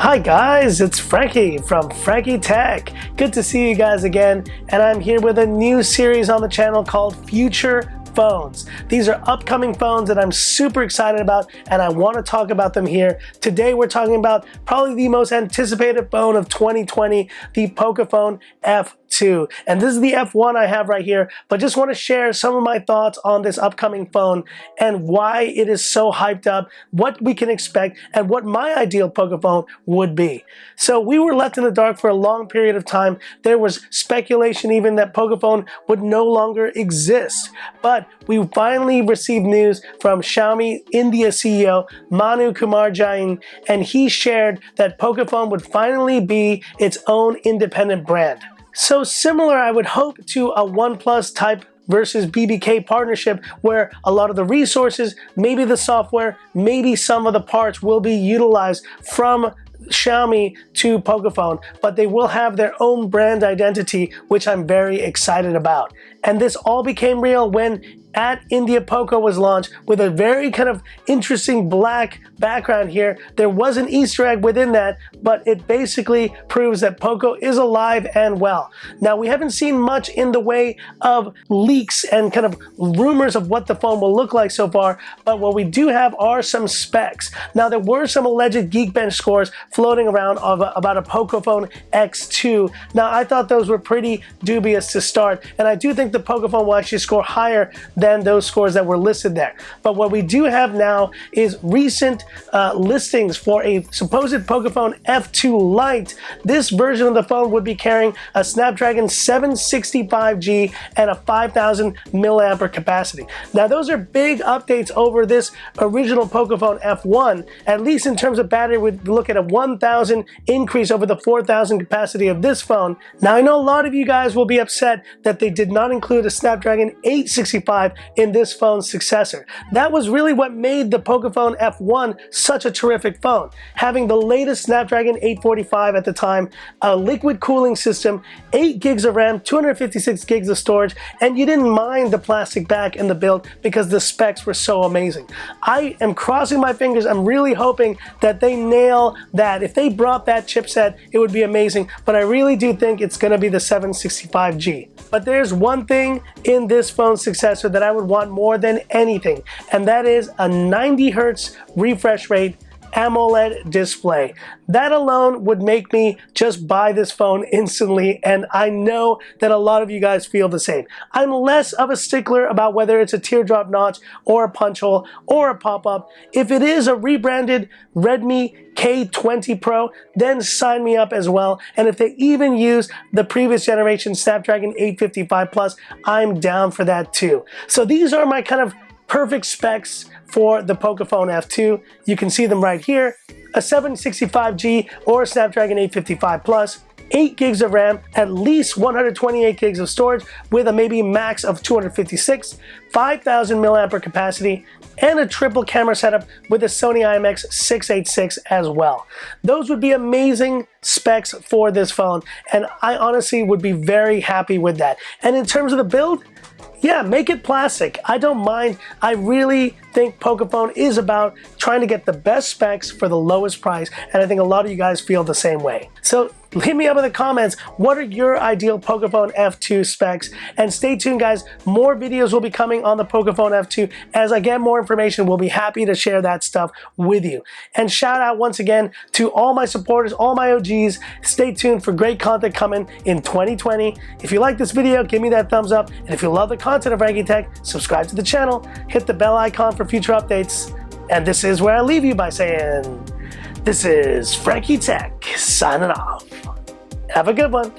Hi guys, it's Frankie from Frankie Tech. Good to see you guys again, and I'm here with a new series on the channel called Future Phones. These are upcoming phones that I'm super excited about, and I want to talk about them here. Today we're talking about probably the most anticipated phone of 2020, the Pocophone F2. And this is the F1 I have right here, but just want to share some of my thoughts on this upcoming phone and why it is so hyped up, what we can expect, and what my ideal Pocophone would be. So we were left in the dark for a long period of time. There was speculation even that Pocophone would no longer exist, but we finally received news from Xiaomi India CEO Manu Kumar Jain, and he shared that Pocophone would finally be its own independent brand. So similar, I would hope, to a OnePlus type versus BBK partnership, where a lot of the resources, maybe the software, maybe some of the parts will be utilized from Xiaomi to Pocophone, but they will have their own brand identity, which I'm very excited about. And this all became real when at India Poco was launched with a very kind of interesting black background here. There was an Easter egg within that, but it basically proves that Poco is alive and well. Now, we haven't seen much in the way of leaks and kind of rumors of what the phone will look like so far, but what we do have are some specs. Now, there were some alleged Geekbench scores floating around of about a Pocophone X2. Now, I thought those were pretty dubious to start, and I do think the Pocophone will actually score higher than those scores that were listed there. But what we do have now is recent listings for a supposed Pocophone F2 Lite. This version of the phone would be carrying a Snapdragon 765G and a 5,000 milliampere capacity. Now, those are big updates over this original Pocophone F1. At least in terms of battery, we'd look at a 1,000 increase over the 4,000 capacity of this phone. Now, I know a lot of you guys will be upset that they did not include a Snapdragon 865 in this phone's successor. That was really what made the Pocophone F1 such a terrific phone. Having the latest Snapdragon 845 at the time, a liquid cooling system, 8 gigs of RAM, 256 gigs of storage, and you didn't mind the plastic back in the build because the specs were so amazing. I am crossing my fingers. I'm really hoping that they nail that. If they brought that chipset, it would be amazing, but I really do think it's going to be the 765G. But there's one thing in this phone's successor that I would want more than anything, and that is a 90 Hertz refresh rate AMOLED display. That alone would make me just buy this phone instantly, and I know that a lot of you guys feel the same. I'm less of a stickler about whether it's a teardrop notch or a punch hole or a pop-up. If it is a rebranded Redmi K20 Pro, then sign me up as well. And if they even use the previous generation Snapdragon 855 Plus, I'm down for that too. So these are my kind of perfect specs for the Pocophone F2. You can see them right here. A 765G or a Snapdragon 855 Plus, 8 gigs of RAM, at least 128 gigs of storage with a maybe max of 256, 5,000 milliampere capacity, and a triple camera setup with a Sony IMX686 as well. Those would be amazing specs for this phone, and I honestly would be very happy with that. And in terms of the build, yeah, make it plastic. I don't mind. I really think Pocophone is about trying to get the best specs for the lowest price, and I think a lot of you guys feel the same way. So hit me up in the comments. What are your ideal Pocophone F2 specs? And stay tuned, guys. More videos will be coming on the Pocophone F2. As I get more information, we'll be happy to share that stuff with you. And shout out once again to all my supporters, all my OGs. Stay tuned for great content coming in 2020. If you like this video, give me that thumbs up. And if you love the content of Frankie Tech, subscribe to the channel, hit the bell icon for future updates. And this is where I leave you by saying, this is Frankie Tech signing off. Have a good one.